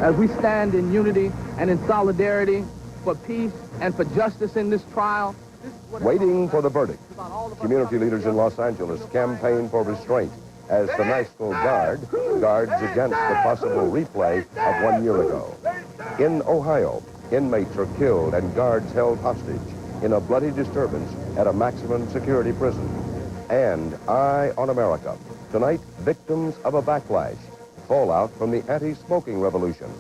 As we stand in unity and in solidarity for peace and for justice in this trial. Waiting for the verdict, community leaders in Los Angeles campaign for restraint as the National Guard guards against the possible replay of 1 year ago. In Ohio, inmates are killed and guards held hostage in a bloody disturbance at a maximum security prison. And Eye on America. Tonight, victims of a backlash, fallout from the anti-smoking revolution.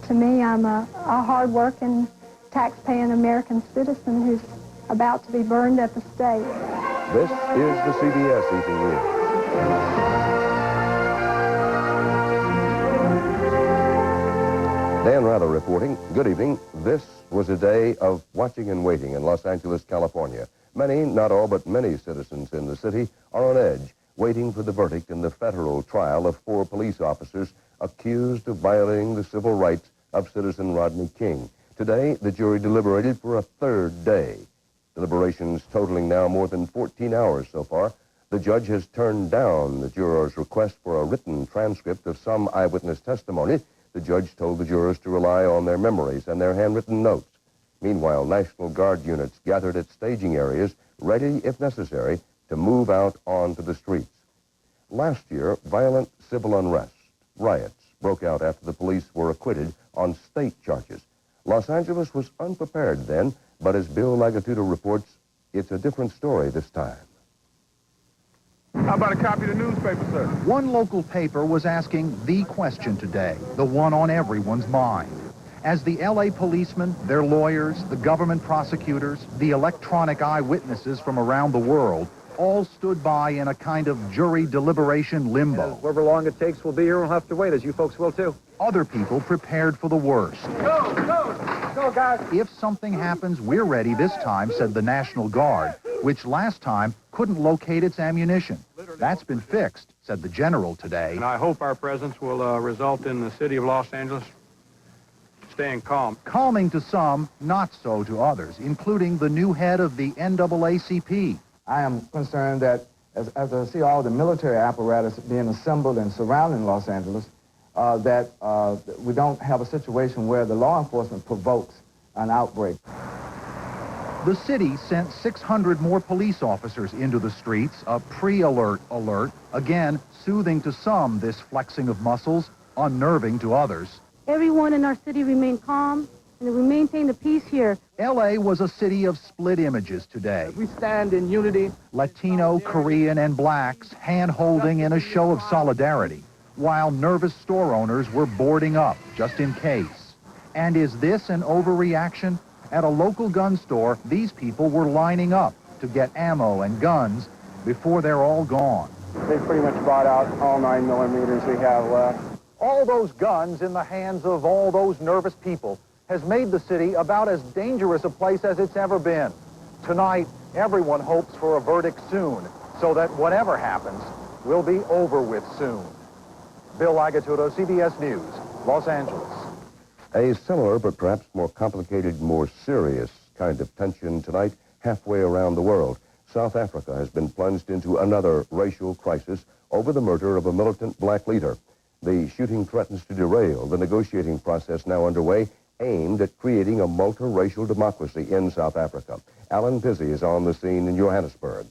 To me, I'm a hard-working, tax-paying American citizen who's about to be burned at the stake. This is the CBS Evening News. Dan Rather reporting. Good evening. This was a day of watching and waiting in Los Angeles, California. Many, not all, but many citizens in the city are on edge, waiting for the verdict in the federal trial of 4 police officers accused of violating the civil rights of citizen Rodney King. Today, the jury deliberated for a 3rd day. Deliberations totaling now more than 14 hours so far. The judge has turned down the jurors' request for a written transcript of some eyewitness testimony. The judge told the jurors to rely on their memories and their handwritten notes. Meanwhile, National Guard units gathered at staging areas, ready, if necessary, to move out onto the streets. Last year, violent civil unrest, riots, broke out after the police were acquitted on state charges. Los Angeles was unprepared then, but as Bill Lagatudo reports, it's a different story this time. How about a copy of the newspaper, sir? One local paper was asking the question today, the one on everyone's mind. As the L.A. policemen, their lawyers, the government prosecutors, the electronic eyewitnesses from around the world all stood by in a kind of jury deliberation limbo. However long it takes, we'll be here. We'll have to wait, as you folks will, too. Other people prepared for the worst. Go, guys. If something happens, we're ready this time, said the National Guard, which last time couldn't locate its ammunition. That's been fixed, said the general today. And I hope our presence will result in the city of Los Angeles staying calm. Calming to some, not so to others, including the new head of the NAACP. I am concerned that as I see all the military apparatus being assembled and surrounding Los Angeles, that we don't have a situation where the law enforcement provokes an outbreak. The city sent 600 more police officers into the streets, a pre-alert alert, again soothing to some this flexing of muscles, unnerving to others. Everyone in our city remained calm, and we maintain the peace here. L.A. was a city of split images today. We stand in unity. Latino, Korean, and blacks hand-holding in a show of solidarity, while nervous store owners were boarding up, just in case. And is this an overreaction? At a local gun store, these people were lining up to get ammo and guns before they're all gone. They pretty much bought out all 9mm we have left. All those guns in the hands of all those nervous people has made the city about as dangerous a place as it's ever been. Tonight, everyone hopes for a verdict soon, so that whatever happens will be over with soon. Bill Lagatudo, CBS News, Los Angeles. A similar but perhaps more complicated, more serious kind of tension tonight halfway around the world. South Africa has been plunged into another racial crisis over the murder of a militant black leader. The shooting threatens to derail the negotiating process now underway, aimed at creating a multiracial democracy in South Africa. Alan Pizzi is on the scene in Johannesburg.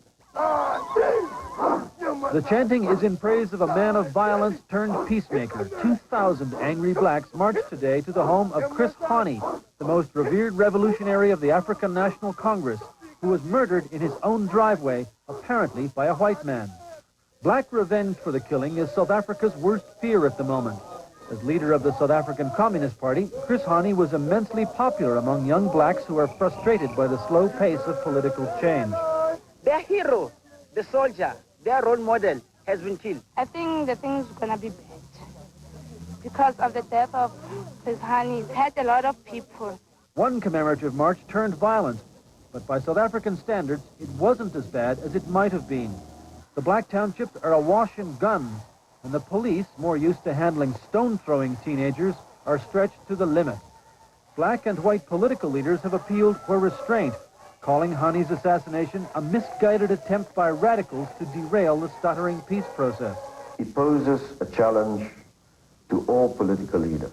The chanting is in praise of a man of violence turned peacemaker. 2,000 angry blacks marched today to the home of Chris Hani, the most revered revolutionary of the African National Congress, who was murdered in his own driveway, apparently by a white man. Black revenge for the killing is South Africa's worst fear at the moment. As leader of the South African Communist Party, Chris Hani was immensely popular among young blacks who are frustrated by the slow pace of political change. Their hero, the soldier, their role model, has been killed. I think the thing's gonna be bad because of the death of Chris Hani. It had a lot of people. One commemorative march turned violent, but by South African standards, it wasn't as bad as it might have been. The black townships are awash in guns, and the police, more used to handling stone-throwing teenagers, are stretched to the limit. Black and white political leaders have appealed for restraint, calling Hani's assassination a misguided attempt by radicals to derail the stuttering peace process. It poses a challenge to all political leaders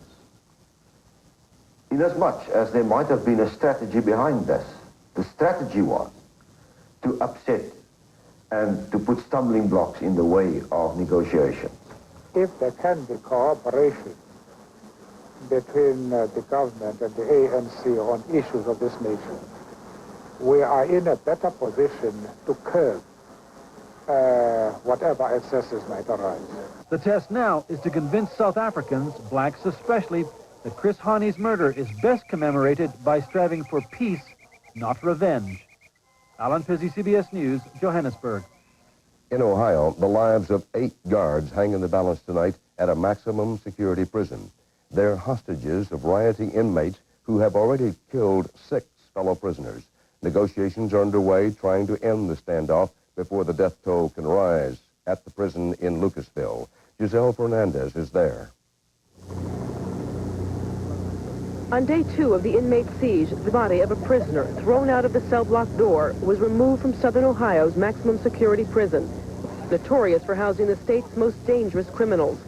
Inasmuch as there might have been a strategy behind this, the strategy was to upset and to put stumbling blocks in the way of negotiations. If there can be cooperation between the government and the ANC on issues of this nature, we are in a better position to curb whatever excesses might arise. The test now is to convince South Africans, blacks especially, that Chris Hani's murder is best commemorated by striving for peace, not revenge. Alan Pizzi, CBS News, Johannesburg. In Ohio, the lives of 8 guards hang in the balance tonight at a maximum security prison. They're hostages of rioting inmates who have already killed 6 fellow prisoners. Negotiations are underway trying to end the standoff before the death toll can rise at the prison in Lucasville. Giselle Fernandez is there. On day 2 of the inmate siege, the body of a prisoner thrown out of the cell block door was removed from Southern Ohio's maximum security prison, notorious for housing the state's most dangerous criminals.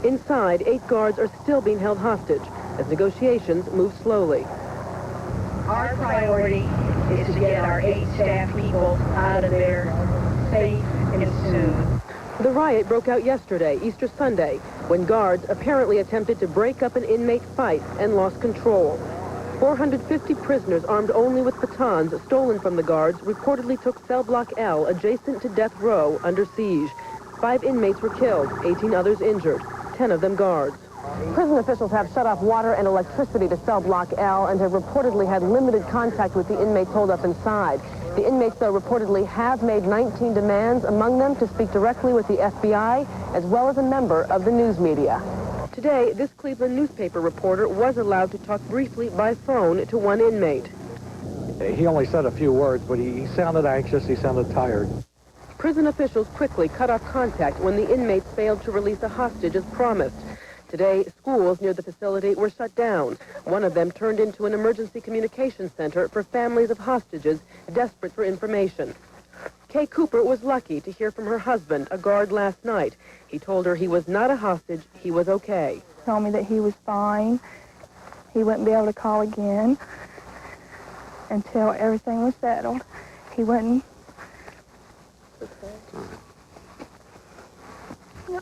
Inside, 8 guards are still being held hostage as negotiations move slowly. Our priority is to get our 8 staff people out of there safe and soon. The riot broke out yesterday, Easter Sunday, when guards apparently attempted to break up an inmate fight and lost control. 450 prisoners armed only with batons stolen from the guards reportedly took cell block L adjacent to death row under siege. 5 inmates were killed, 18 others injured, 10 of them guards. Prison officials have shut off water and electricity to cell block L and have reportedly had limited contact with the inmates holed up inside. The inmates, though, reportedly have made 19 demands, among them to speak directly with the FBI, as well as a member of the news media. Today, this Cleveland newspaper reporter was allowed to talk briefly by phone to one inmate. He only said a few words, but he sounded anxious, he sounded tired. Prison officials quickly cut off contact when the inmates failed to release a hostage as promised. Today, schools near the facility were shut down. One of them turned into an emergency communications center for families of hostages desperate for information. Kay Cooper was lucky to hear from her husband, a guard, last night. He told her he was not a hostage, he was okay. He told me that he was fine. He wouldn't be able to call again until everything was settled. He wouldn't.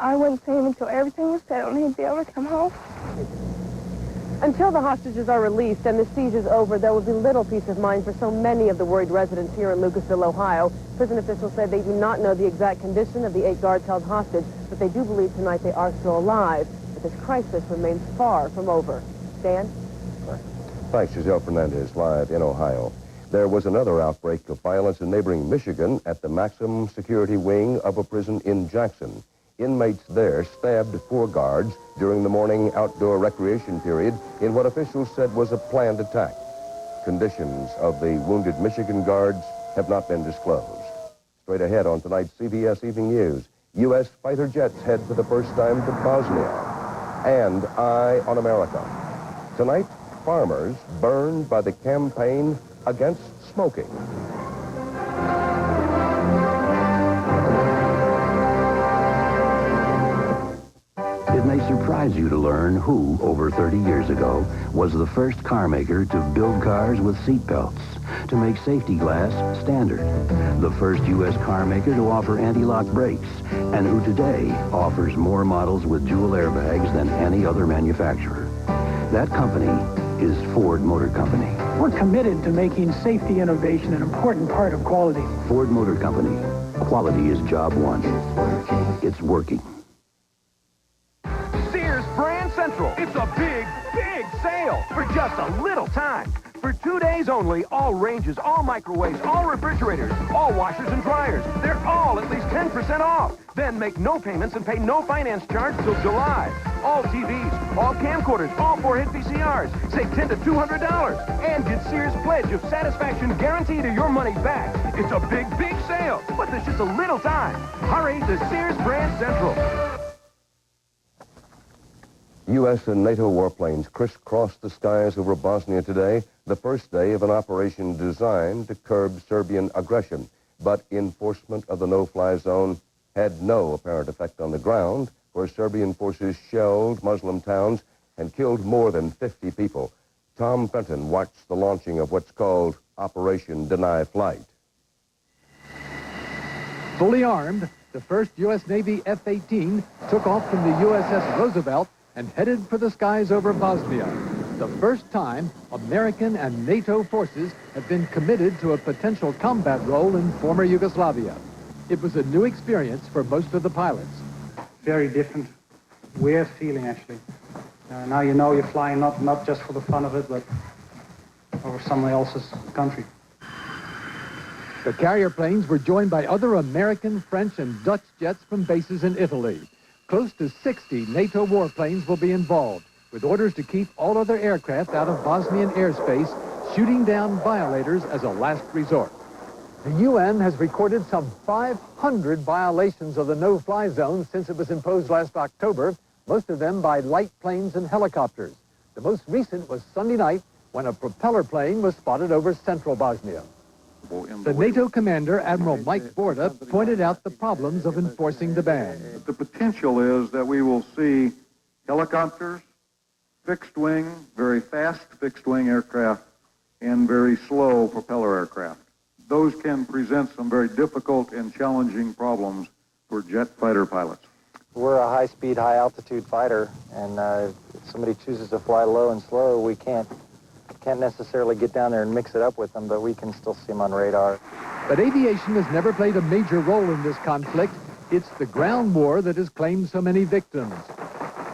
I wouldn't see him until everything was settled and he'd be able to come home. Until the hostages are released and the siege is over, there will be little peace of mind for so many of the worried residents here in Lucasville, Ohio. Prison officials said they do not know the exact condition of the 8 guards held hostage, but they do believe tonight they are still alive. But this crisis remains far from over. Dan? Thanks, Giselle Fernandez, live in Ohio. There was another outbreak of violence in neighboring Michigan at the maximum security wing of a prison in Jackson. Inmates there stabbed 4 guards during the morning outdoor recreation period in what officials said was a planned attack. Conditions of the wounded Michigan guards have not been disclosed. Straight ahead on tonight's CBS Evening News, U.S. fighter jets head for the first time to Bosnia. And Eye on America. Tonight, farmers burned by the campaign against smoking. It may surprise you to learn who, over 30 years ago, was the first car maker to build cars with seat belts, to make safety glass standard, the first U.S. car maker to offer anti-lock brakes, and who today offers more models with dual airbags than any other manufacturer. That company is Ford Motor Company. We're committed to making safety innovation an important part of quality. Ford Motor Company. Quality is job one. It's working. Brand Central. It's a big, big sale for just a little time. For 2 days only, all ranges, all microwaves, all refrigerators, all washers and dryers, they're all at least 10% off. Then make no payments and pay no finance charge till July. All TVs, all camcorders, all 4-hit VCRs, save $10 to $200. And get Sears Pledge of Satisfaction guarantee to your money back. It's a big, big sale, but there's just a little time. Hurry to Sears Brand Central. U.S. and NATO warplanes crisscrossed the skies over Bosnia today, the first day of an operation designed to curb Serbian aggression. But enforcement of the no-fly zone had no apparent effect on the ground, where Serbian forces shelled Muslim towns and killed more than 50 people. Tom Fenton watched the launching of what's called Operation Deny Flight. Fully armed, the first U.S. Navy F-18 took off from the USS Roosevelt and headed for the skies over Bosnia. The first time American and NATO forces have been committed to a potential combat role in former Yugoslavia. It was a new experience for most of the pilots. Very different way of feeling, actually. Now you know you're flying not just for the fun of it, but over someone else's country. The carrier planes were joined by other American, French, and Dutch jets from bases in Italy. Close to 60 NATO warplanes will be involved, with orders to keep all other aircraft out of Bosnian airspace, shooting down violators as a last resort. The UN has recorded some 500 violations of the no-fly zone since it was imposed last October, most of them by light planes and helicopters. The most recent was Sunday night when a propeller plane was spotted over central Bosnia. The NATO commander, Admiral Mike Borda, pointed out the problems of enforcing the ban. The potential is that we will see helicopters, fixed-wing, very fast fixed-wing aircraft, and very slow propeller aircraft. Those can present some very difficult and challenging problems for jet fighter pilots. We're a high-speed, high-altitude fighter, and if somebody chooses to fly low and slow, we can't necessarily get down there and mix it up with them, but we can still see them on radar. But aviation has never played a major role in this conflict. It's the ground war that has claimed so many victims.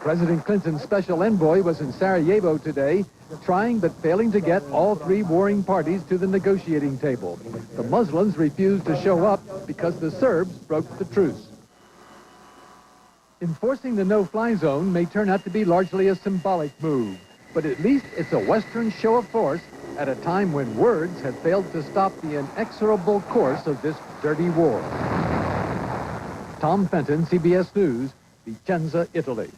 President Clinton's special envoy was in Sarajevo today, trying but failing to get all three warring parties to the negotiating table. The Muslims refused to show up because the Serbs broke the truce. Enforcing the no-fly zone may turn out to be largely a symbolic move, but at least it's a Western show of force at a time when words have failed to stop the inexorable course of this dirty war. Tom Fenton, CBS News, Vicenza, Italy.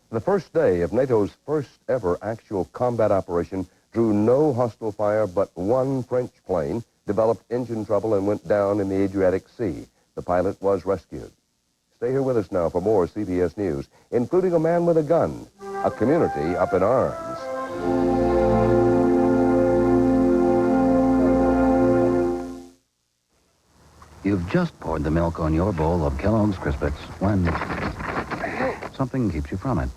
The first day of NATO's first ever actual combat operation drew no hostile fire, but one French plane developed engine trouble and went down in the Adriatic Sea. The pilot was rescued. Stay here with us now for more CBS News, including a man with a gun, a community up in arms. You've just poured the milk on your bowl of Kellogg's Crispets when something keeps you from it.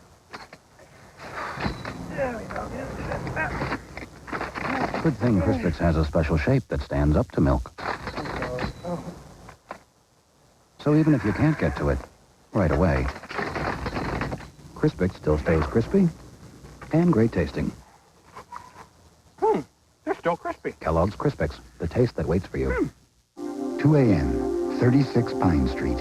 Good thing Crispets has a special shape that stands up to milk. So even if you can't get to it right away, Crispets still stays crispy and great tasting. They're still crispy. Kellogg's Crispets, the taste that waits for you. 2 a.m., 36 Pine Street.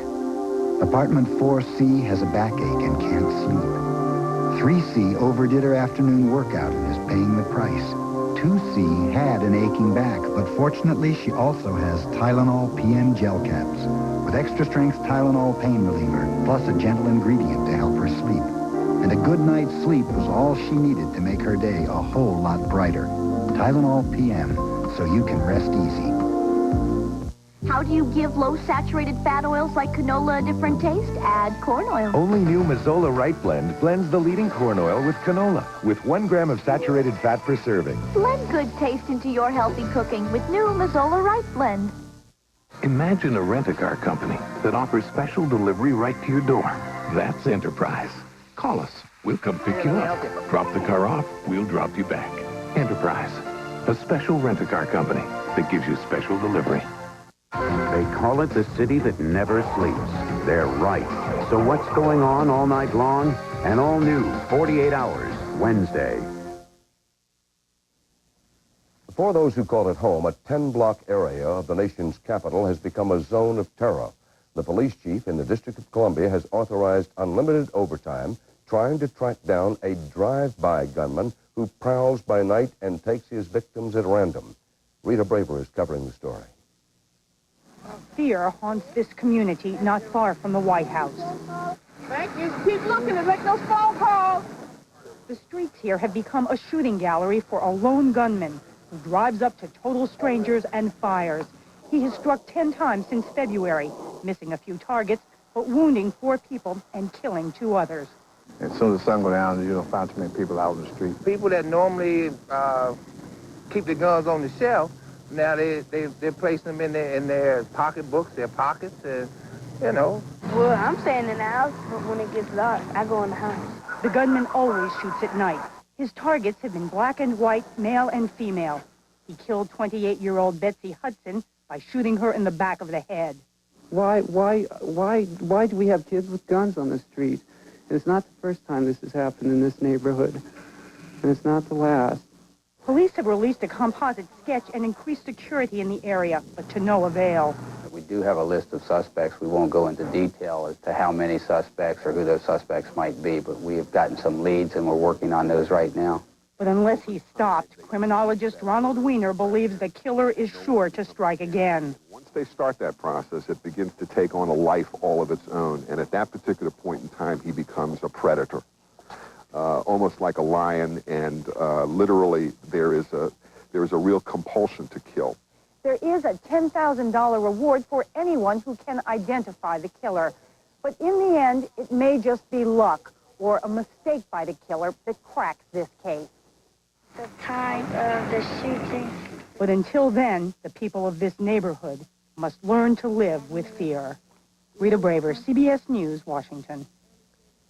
Apartment 4C has a backache and can't sleep. 3C overdid her afternoon workout and is paying the price. 2C had an aching back, but fortunately she also has Tylenol PM gel caps with extra-strength Tylenol pain reliever, plus a gentle ingredient to help her sleep. And a good night's sleep was all she needed to make her day a whole lot brighter. Tylenol PM, so you can rest easy. How do you give low-saturated fat oils like canola a different taste? Add corn oil. Only new Mazzola Right Blend blends the leading corn oil with canola, with 1 gram of saturated fat per serving. Blend good taste into your healthy cooking with new Mazzola Right Blend. Imagine a rent-a-car company that offers special delivery right to your door. That's Enterprise. Call us. We'll come pick you up. Drop the car off. We'll drop you back. Enterprise. A special rent-a-car company that gives you special delivery. They call it the city that never sleeps. They're right. So what's going on all night long? An all-new 48 Hours, Wednesday. For those who call it home, a 10-block area of the nation's capital has become a zone of terror. The police chief in the District of Columbia has authorized unlimited overtime trying to track down a drive-by gunman who prowls by night and takes his victims at random. Rita Braver is covering the story. Fear haunts this community not far from the White House. Thank you. Keep looking and make those phone calls. The streets here have become a shooting gallery for a lone gunman who drives up to total strangers and fires. He has struck 10 times since February, missing a few targets, but wounding 4 people and killing 2 others. As soon as the sun go down, you don't find too many people out in the street. People that normally keep the guns on the shelf, now they're placing them in their pocketbooks, their pockets, and, you know. Well, I'm staying in the house, but when it gets dark, I go in the house. The gunman always shoots at night. His targets have been black and white, male and female. He killed 28-year-old Betsy Hudson by shooting her in the back of the head. Why do we have kids with guns on the street? And it's not the first time this has happened in this neighborhood, and it's not the last. Police have released a composite sketch and increased security in the area, but to no avail. We do have a list of suspects. We won't go into detail as to how many suspects or who those suspects might be, but we have gotten some leads and we're working on those right now. But unless he's stopped, criminologist Ronald Weiner believes the killer is sure to strike again. Once they start that process, it begins to take on a life all of its own, and at that particular point in time, he becomes a predator, almost like a lion, and literally there is a real compulsion to kill. There is a $10,000 reward for anyone who can identify the killer. But in the end, it may just be luck or a mistake by the killer that cracks this case. The time of the shooting. But until then, the people of this neighborhood must learn to live with fear. Rita Braver, CBS News, Washington.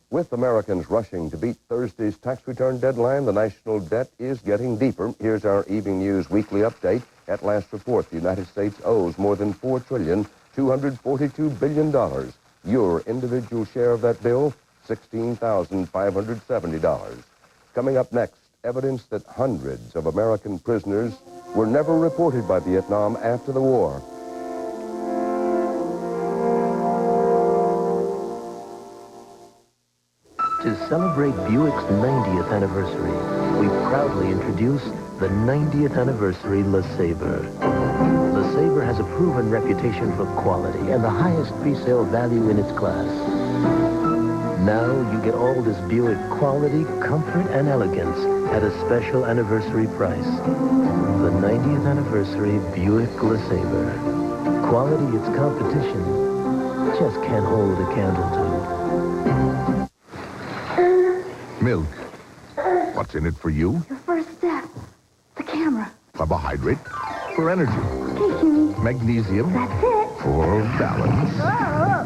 With Americans rushing to beat Thursday's tax return deadline, the national debt is getting deeper. Here's our Evening News weekly update. At last report, the United States owes more than $4,242 billion. Your individual share of that bill, $16,570. Coming up next, evidence that hundreds of American prisoners were never reported by Vietnam after the war. To celebrate Buick's 90th anniversary, we proudly introduce the 90th anniversary LeSabre. LeSabre has a proven reputation for quality and the highest pre-sale value in its class. Now you get all this Buick quality, comfort, and elegance at a special anniversary price. The 90th anniversary Buick LeSabre. Quality its competition just can't hold a candle to. Milk. What's in it for you? Your first step. The camera. Carbohydrate. For energy. Okay, Huey. Magnesium. That's it. For balance. Oh.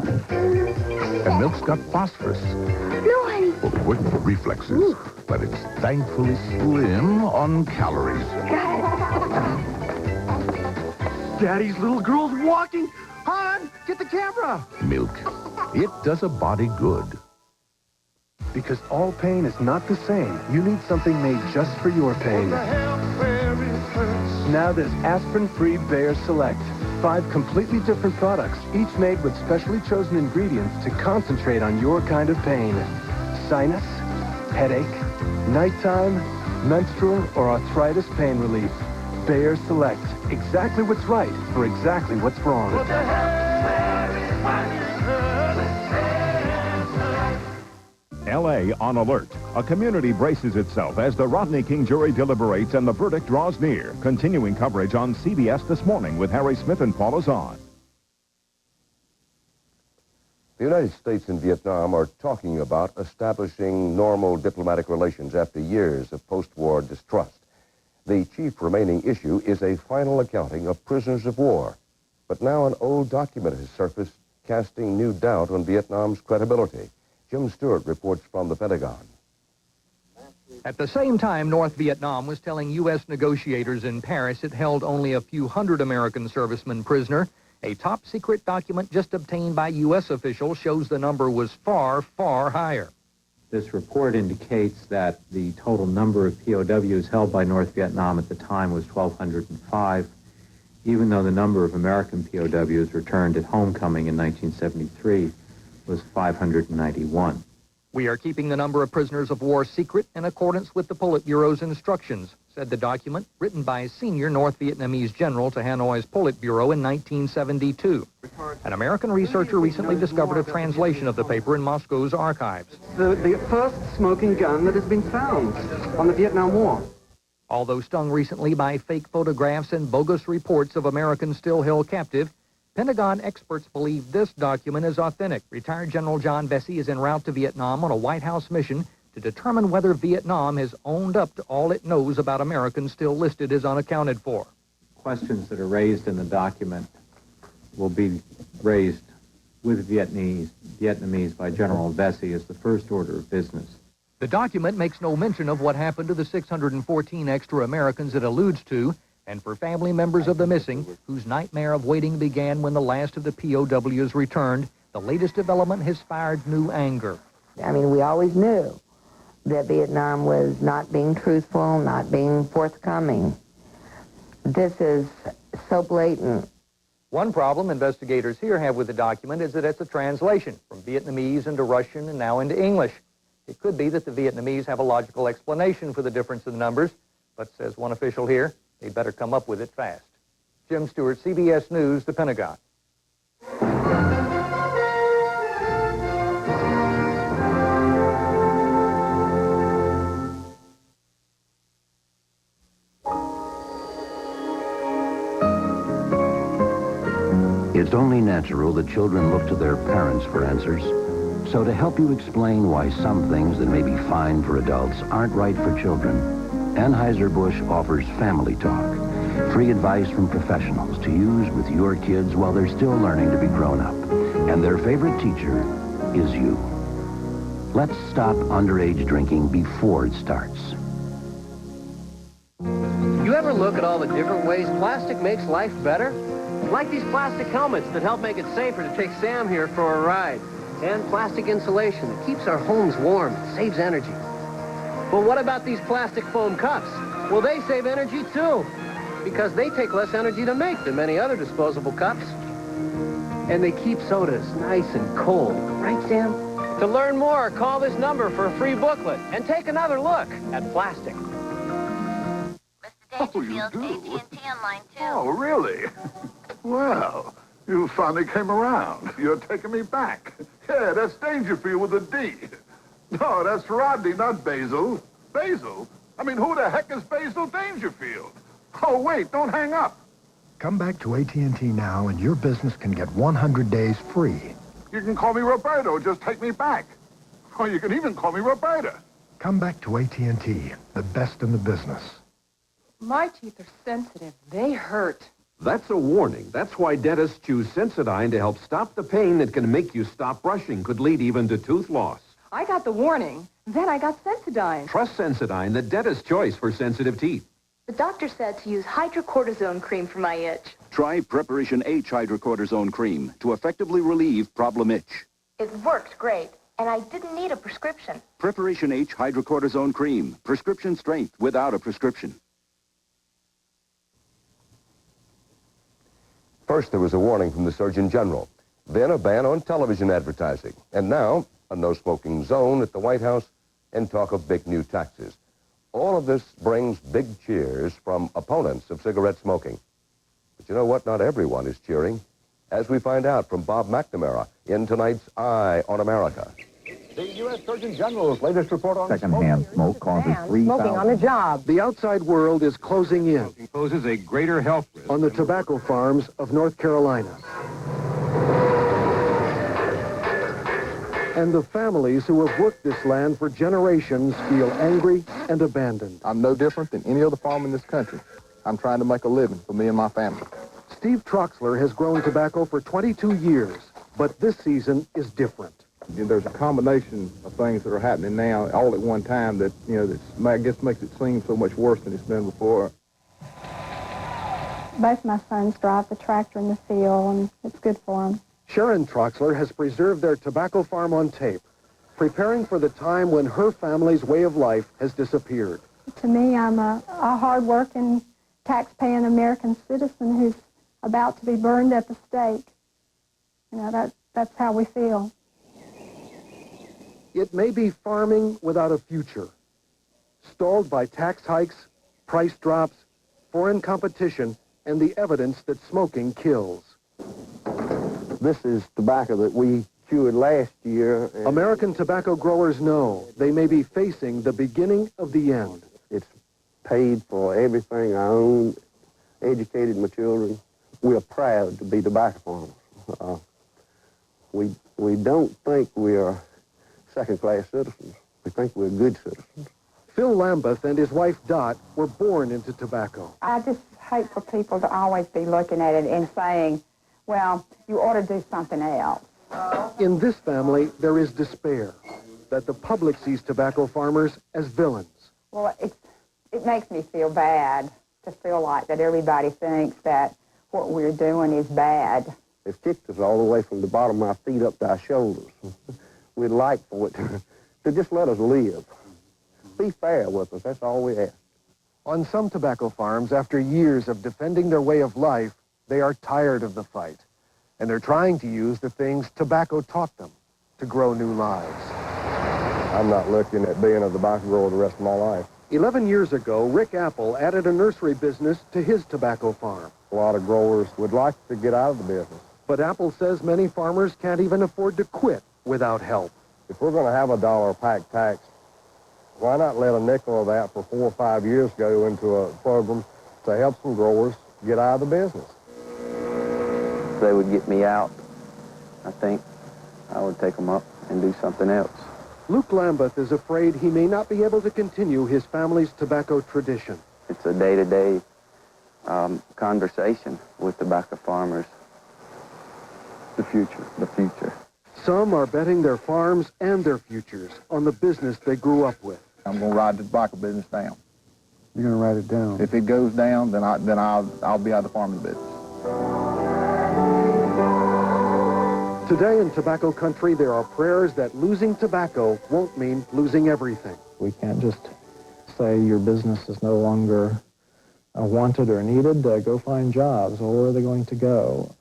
And milk's got phosphorus. No, honey. For quick reflexes. But it's thankfully slim on calories. Daddy's little girl's walking. Hon, get the camera. Milk. It does a body good. Because all pain is not the same. You need something made just for your pain. Now there's aspirin-free Bayer Select. 5 completely different products, each made with specially chosen ingredients to concentrate on your kind of pain. Sinus, headache, nighttime, menstrual, or arthritis pain relief. Bayer Select. Exactly what's right for exactly what's wrong. L.A. on alert. A community braces itself as the Rodney King jury deliberates and the verdict draws near. Continuing coverage on CBS This Morning with Harry Smith and Paula Zahn. The United States and Vietnam are talking about establishing normal diplomatic relations after years of post-war distrust. The chief remaining issue is a final accounting of prisoners of war. But now an old document has surfaced, casting new doubt on Vietnam's credibility. Jim Stewart reports from the Pentagon. At the same time, North Vietnam was telling U.S. negotiators in Paris it held only a few hundred American servicemen prisoner. A top-secret document just obtained by U.S. officials shows the number was far, far higher. This report indicates that the total number of POWs held by North Vietnam at the time was 1,205, even though the number of American POWs returned at homecoming in 1973 was 591. We are keeping the number of prisoners of war secret in accordance with the Politburo's instructions, said the document, written by a senior North Vietnamese general to Hanoi's Politburo in 1972. An American researcher recently discovered a translation of the paper in Moscow's archives. The first smoking gun that has been found on the Vietnam War. Although stung recently by fake photographs and bogus reports of Americans still held captive, Pentagon experts believe this document is authentic. Retired General John Vesey is en route to Vietnam on a White House mission to determine whether Vietnam has owned up to all it knows about Americans still listed as unaccounted for. Questions that are raised in the document will be raised with Vietnamese by General Vesey as the first order of business. The document makes no mention of what happened to the 614 extra Americans it alludes to, and for family members of the missing, whose nightmare of waiting began when the last of the POWs returned, the latest development has fired new anger. I mean, we always knew that Vietnam was not being truthful, not being forthcoming. This is so blatant. One problem investigators here have with the document is that it's a translation from Vietnamese into Russian and now into English. It could be that the Vietnamese have a logical explanation for the difference in the numbers, but says one official here, they better come up with it fast. Jim Stewart, CBS News, the Pentagon. It's only natural that children look to their parents for answers. So to help you explain why some things that may be fine for adults aren't right for children, Anheuser-Busch offers Family Talk, free advice from professionals to use with your kids while they're still learning to be grown up. And their favorite teacher is you. Let's stop underage drinking before it starts. You ever look at all the different ways plastic makes life better? Like these plastic helmets that help make it safer to take Sam here for a ride. And plastic insulation that keeps our homes warm and saves energy. But what about these plastic foam cups? Well, they save energy too, because they take less energy to make than many other disposable cups. And they keep sodas nice and cold, right, Sam? To learn more, call this number for a free booklet and take another look at plastic. Oh, you do? AT&T on line 2. Oh, really? Well, you finally came around. You're taking me back. Yeah, that's Dangerfield with a D. No, that's Rodney, not Basil. Basil? I mean, who the heck is Basil Dangerfield? Oh, wait, don't hang up. Come back to AT&T now, and your business can get 100 days free. You can call me Roberto. Just take me back. Or you can even call me Roberta. Come back to AT&T, the best in the business. My teeth are sensitive. They hurt. That's a warning. That's why dentists choose Sensodyne to help stop the pain that can make you stop brushing, could lead even to tooth loss. I got the warning. Then I got Sensodyne. Trust Sensodyne, the dentist's choice for sensitive teeth. The doctor said to use hydrocortisone cream for my itch. Try Preparation H hydrocortisone cream to effectively relieve problem itch. It worked great, and I didn't need a prescription. Preparation H hydrocortisone cream. Prescription strength without a prescription. First, there was a warning from the Surgeon General. Then a ban on television advertising. And now, a no-smoking zone at the White House and talk of big new taxes. All of this brings big cheers from opponents of cigarette smoking. But you know what? Not everyone is cheering. As we find out from Bob McNamara in tonight's Eye on America. The U.S. Surgeon General's latest report on secondhand smoke causes 3,000... Smoking on the job. The outside world is closing in Poses a greater health risk on the tobacco farms of North Carolina. And the families who have worked this land for generations feel angry and abandoned. I'm no different than any other farmer in this country. I'm trying to make a living for me and my family. Steve Troxler has grown tobacco for 22 years, but this season is different. There's a combination of things that are happening now all at one time that, that I guess makes it seem so much worse than it's been before. Both my sons drive the tractor in the field, and it's good for them. Sharon Troxler has preserved their tobacco farm on tape, preparing for the time when her family's way of life has disappeared. To me, I'm a hard-working, tax-paying American citizen who's about to be burned at the stake. That's how we feel. It may be farming without a future, stalled by tax hikes, price drops, foreign competition, and the evidence that smoking kills. This is tobacco that we cured last year. American tobacco growers know they may be facing the beginning of the end. It's paid for everything I own, educated my children. we're proud to be tobacco farmers. We don't think we are second-class citizens. We think we're good citizens. Phil Lambeth and his wife Dot were born into tobacco. I just hate for people to always be looking at it and saying, well, you ought to do something else. In this family, there is despair that the public sees tobacco farmers as villains. Well, it makes me feel bad to feel like that everybody thinks that what we're doing is bad. They've kicked us all the way from the bottom of our feet up to our shoulders. We'd like for it to just let us live. Be fair with us, that's all we ask. On some tobacco farms, after years of defending their way of life, they are tired of the fight. And they're trying to use the things tobacco taught them to grow new lives. I'm not looking at being a tobacco grower the rest of my life. 11 years ago, Rick Apple added a nursery business to his tobacco farm. A lot of growers would like to get out of the business. But Apple says many farmers can't even afford to quit without help. If we're going to have a $1 a pack tax, why not let a nickel of that for 4 or 5 years go into a program to help some growers get out of the business? If they would get me out, I think I would take them up and do something else. Luke Lambeth is afraid he may not be able to continue his family's tobacco tradition. It's a day-to-day conversation with tobacco farmers. The future. Some are betting their farms and their futures on the business they grew up with. I'm going to ride the tobacco business down. You're going to write it down? If it goes down, then I'll be out of the farming business. Today in tobacco country, there are prayers that losing tobacco won't mean losing everything. We can't just say your business is no longer wanted or needed. Go find jobs. Well, where are they going to go?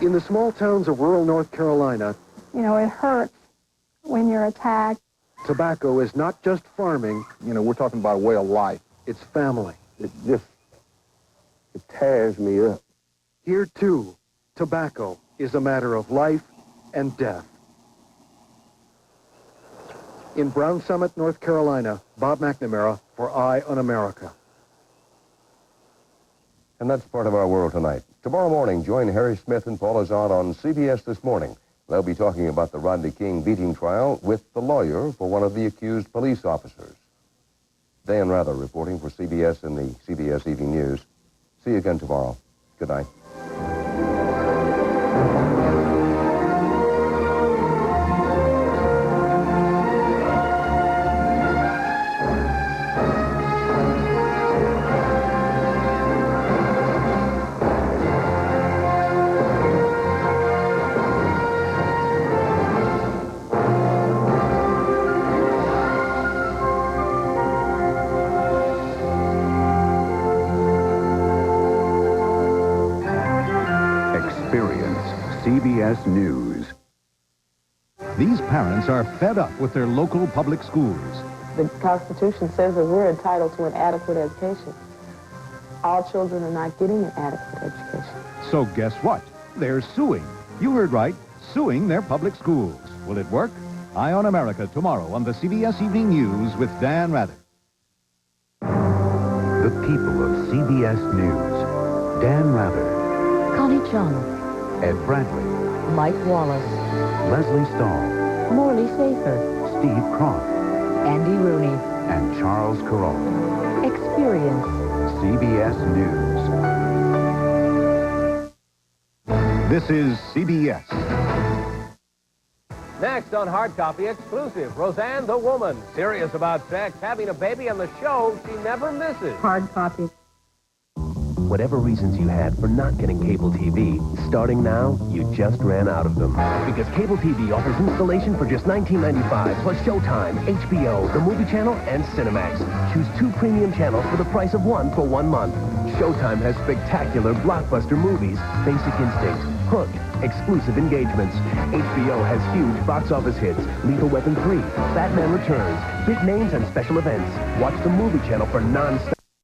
In the small towns of rural North Carolina, You know, it hurts when you're attacked. Tobacco is not just farming. You know, we're talking about a way of life. It's family. It tears me up. Here, too, tobacco is a matter of life and death. In Brown Summit, North Carolina, Bob McNamara for Eye on America. And that's part of our world tonight. Tomorrow morning, join Harry Smith and Paul Azad on CBS This Morning. They'll be talking about the Rodney King beating trial with the lawyer for one of the accused police officers. Dan Rather reporting for CBS and the CBS Evening News. See you again tomorrow. Good night. CBS News. These parents are fed up with their local public schools. The Constitution says that we're entitled to an adequate education. All children are not getting an adequate education. So guess what? They're suing. You heard right, suing their public schools. Will it work? Eye on America tomorrow on the CBS Evening News with Dan Rather. The people of CBS News. Dan Rather. Connie Chung. Ed Bradley. Mike Wallace. Leslie Stahl. Morley Safer. Steve Kronk. Andy Rooney. And Charles Carroll. Experience. CBS News. This is CBS. Next on Hard Copy Exclusive, Roseanne the Woman. Serious about sex, having a baby, and the show she never misses. Hard copy. Whatever reasons you had for not getting cable TV, starting now, you just ran out of them. Because cable TV offers installation for just $19.95, plus Showtime, HBO, the Movie Channel, and Cinemax. Choose 2 premium channels for the price of 1 for 1 month. Showtime has spectacular blockbuster movies, Basic Instinct, Hook, exclusive engagements. HBO has huge box office hits, Lethal Weapon 3, Batman Returns, big names and special events. Watch the Movie Channel for non-stop